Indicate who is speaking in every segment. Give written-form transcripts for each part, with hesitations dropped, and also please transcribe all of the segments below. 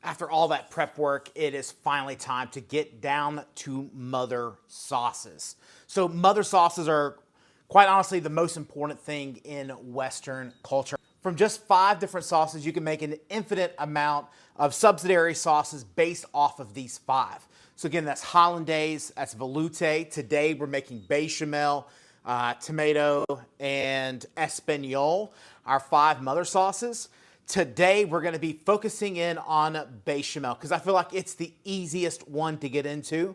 Speaker 1: After all that prep work, it is finally time to get down to mother sauces. So mother sauces are, quite honestly, the most important thing in Western culture. From just 5 different sauces, you can make an infinite amount of subsidiary sauces based off of these 5. So again, that's hollandaise, that's velouté. Today we're making bechamel, tomato, and espagnole, our 5 mother sauces. Today we're going to be focusing in on bechamel because I feel like it's the easiest one to get into.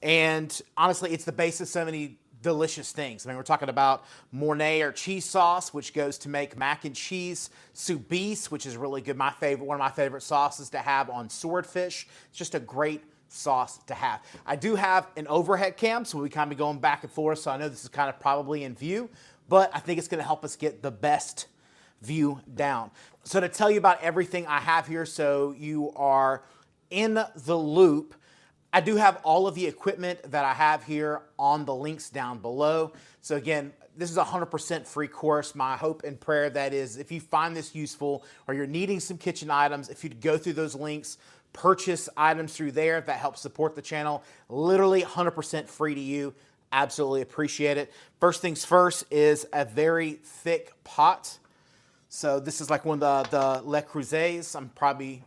Speaker 1: And honestly, it's the base of so many delicious things. I mean, we're talking about Mornay or cheese sauce, which goes to make mac and cheese. Soubise, which is really good. One of my favorite sauces to have on swordfish. It's just a great sauce to have. I do have an overhead cam, so we kind of be going back and forth. So I know this is kind of probably in view, but I think it's going to help us get the best view down. So to tell you about everything I have here so you are in the loop, I do have all of the equipment that I have here on the links down below. So again, this is a 100% free course. My hope and prayer that is if you find this useful or you're needing some kitchen items, if you'd go through those links, purchase items through there that help support the channel, literally 100% free to you. Absolutely appreciate it. First things first is a very thick pot. So this is like one of the Le Creuset. I'm probably,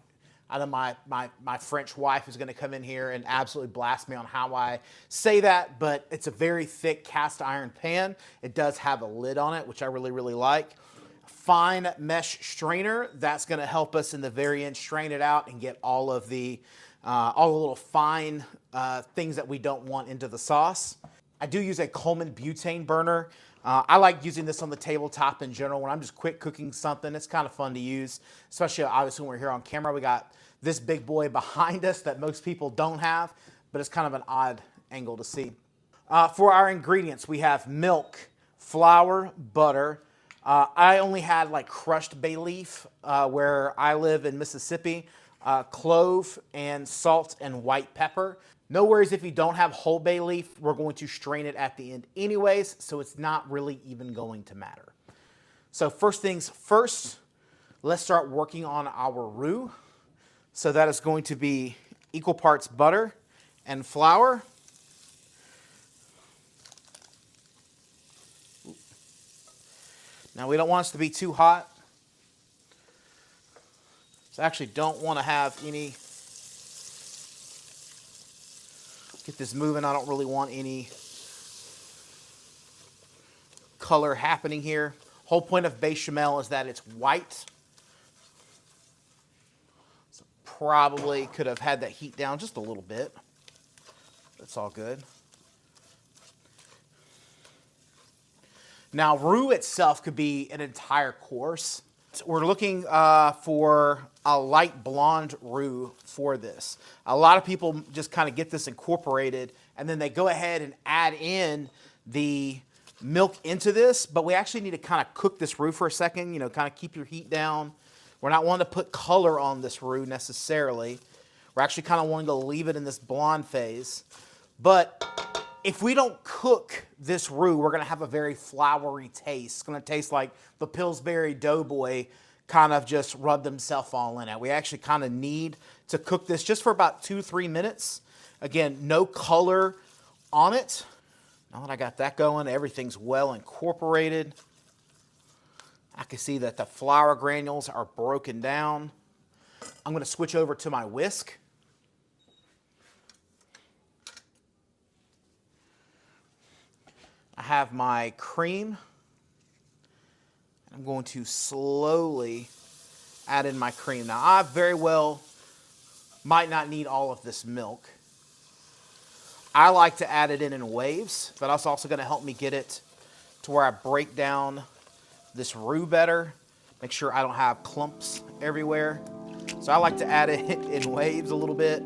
Speaker 1: I know my French wife is going to come in here and absolutely blast me on how I say that, but it's a very thick cast iron pan. It does have a lid on it, which I really, really like. Fine mesh strainer. That's going to help us in the very end strain it out and get all the little fine things that we don't want into the sauce. I do use a Coleman butane burner. I like using this on the tabletop in general when I'm just quick cooking something. It's kind of fun to use, especially obviously when we're here on camera. We got this big boy behind us that most people don't have, but it's kind of an odd angle to see. For our ingredients, we have milk, flour, butter. I only had like crushed bay leaf where I live in Mississippi, clove and salt and white pepper. No worries if you don't have whole bay leaf. We're going to strain it at the end anyways, so it's not really even going to matter. So first things first, let's start working on our roux. So that is going to be equal parts butter and flour. Now we don't want this to be too hot. So I actually don't want to have any. Get this moving. I don't really want any color happening here. Whole point of bechamel is that it's white. So probably could have had that heat down just a little bit. That's all good. Now, roux itself could be an entire course. We're looking for a light blonde roux for this. A lot of people just kind of get this incorporated and then they go ahead and add in the milk into this, but we actually need to kind of cook this roux for a second, you know, kind of keep your heat down. We're not wanting to put color on this roux necessarily. We're actually kind of wanting to leave it in this blonde phase. But if we don't cook this roux, we're going to have a very floury taste. It's going to taste like the Pillsbury Doughboy kind of just rubbed himself all in it. We actually kind of need to cook this just for about 2-3 minutes. Again, no color on it. Now that I got that going, everything's well incorporated. I can see that the flour granules are broken down. I'm going to switch over to my whisk. I have my cream. I'm going to slowly add in my cream. Now, I very well might not need all of this milk. I like to add it in waves, but that's also going to help me get it to where I break down this roux better. Make sure I don't have clumps everywhere. So I like to add it in waves a little bit.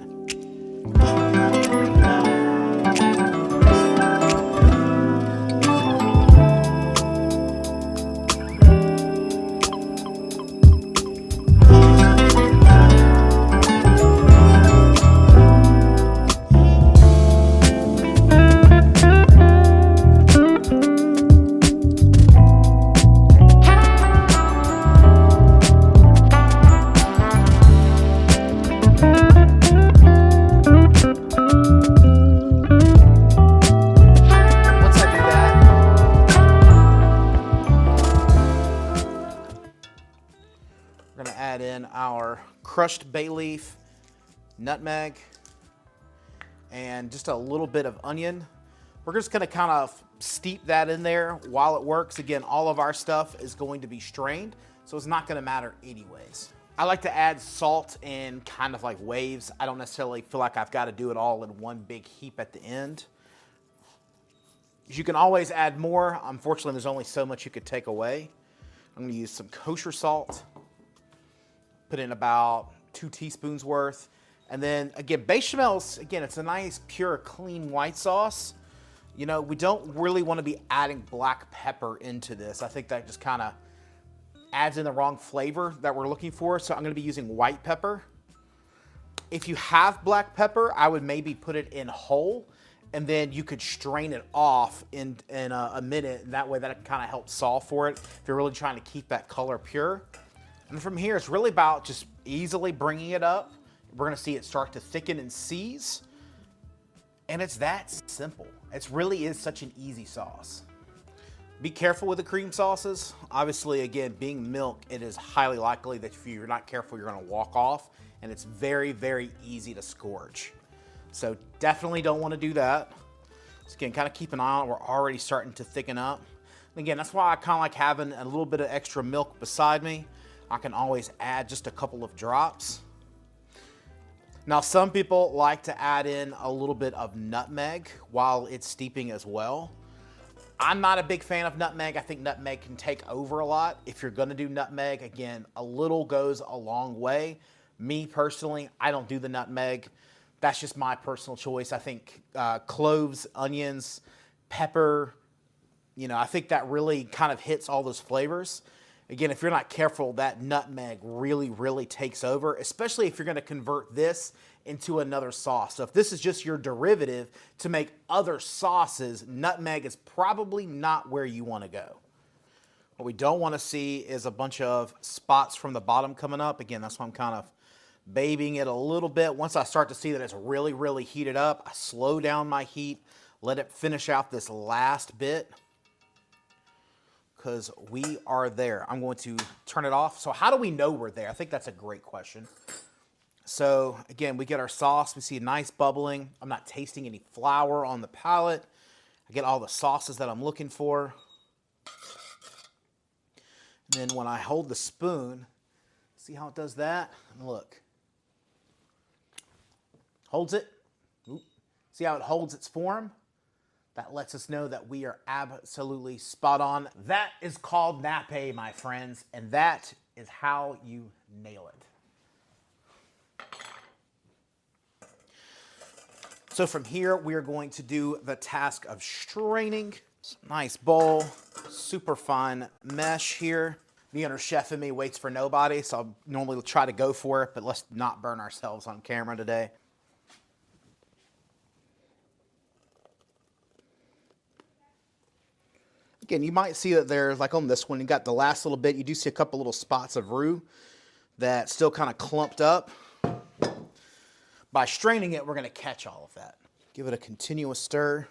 Speaker 1: our crushed bay leaf, nutmeg, and just a little bit of onion. We're just gonna kind of steep that in there while it works. Again, all of our stuff is going to be strained, so it's not gonna matter anyways. I like to add salt in kind of like waves. I don't necessarily feel like I've got to do it all in one big heap at the end. You can always add more. Unfortunately, there's only so much you could take away. I'm gonna use some kosher salt. Put in about 2 teaspoons worth. And then again, bechamel's, again, it's a nice, pure, clean white sauce. You know, we don't really want to be adding black pepper into this. I think that just kind of adds in the wrong flavor that we're looking for. So I'm going to be using white pepper. If you have black pepper, I would maybe put it in whole, and then you could strain it off in a minute. And that way that kind of helps solve for it if you're really trying to keep that color pure. And from here, it's really about just easily bringing it up. We're going to see it start to thicken and seize. And it's that simple. It really is such an easy sauce. Be careful with the cream sauces. Obviously, again, being milk, it is highly likely that if you're not careful, you're gonna walk off, and it's very, very easy to scorch. So definitely don't wanna do that. So again, kind of keep an eye on it. We're already starting to thicken up. And again, that's why I kind of like having a little bit of extra milk beside me. I can always add just a couple of drops. Now, some people like to add in a little bit of nutmeg while it's steeping as well. I'm not a big fan of nutmeg. I think nutmeg can take over a lot. If you're gonna do nutmeg, again, a little goes a long way. Me personally, I don't do the nutmeg. That's just my personal choice. I think cloves, onions, pepper, you know, I think that really kind of hits all those flavors. Again, if you're not careful, that nutmeg really, really takes over, especially if you're gonna convert this into another sauce. So if this is just your derivative to make other sauces, nutmeg is probably not where you wanna go. What we don't wanna see is a bunch of spots from the bottom coming up. Again, that's why I'm kind of babying it a little bit. Once I start to see that it's really, really heated up, I slow down my heat, let it finish out this last bit, because we are there. I'm going to turn it off. So how do we know we're there? I think that's a great question. So again, we get our sauce. We see a nice bubbling. I'm not tasting any flour on the palate. I get all the sauces that I'm looking for. And then when I hold the spoon, see how it does that? And look. Holds it. Oop. See how it holds its form? That lets us know that we are absolutely spot on. That is called nape, my friends, and that is how you nail it. So from here, we are going to do the task of straining. Nice bowl, super fine mesh here. The inner chef in me waits for nobody, so I'll normally try to go for it, but let's not burn ourselves on camera today. Again, you might see that there's, like on this one, you got the last little bit, you do see a couple little spots of roux that still kind of clumped up. By straining it, we're going to catch all of that. Give it a continuous stir.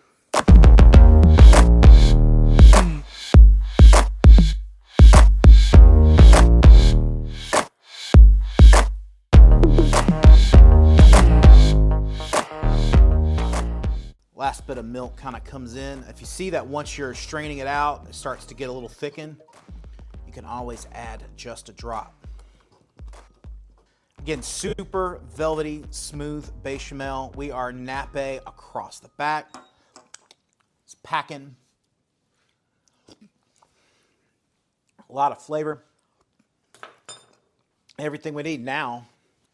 Speaker 1: Last bit of milk kind of comes in. If you see that once you're straining it out, it starts to get a little thickened, you can always add just a drop. Again, super velvety, smooth bechamel. We are nape across the back. It's packing. A lot of flavor. Everything we need now.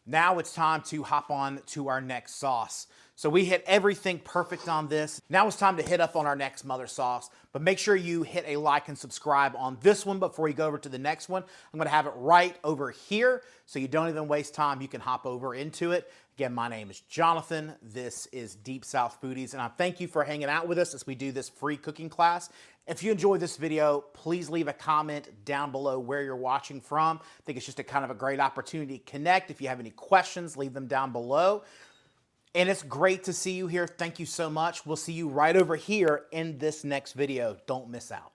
Speaker 1: Now it's time to hop on to our next sauce. So we hit everything perfect on this. Now it's time to hit up on our next mother sauce, but make sure you hit a like and subscribe on this one before you go over to the next one. I'm gonna have it right over here, so you don't even waste time. You can hop over into it. Again, my name is Jonathan. This is Deep South Foodies, and I thank you for hanging out with us as we do this free cooking class. If you enjoyed this video, please leave a comment down below where you're watching from. I think it's just a kind of a great opportunity to connect. If you have any questions, leave them down below. And it's great to see you here. Thank you so much. We'll see you right over here in this next video. Don't miss out.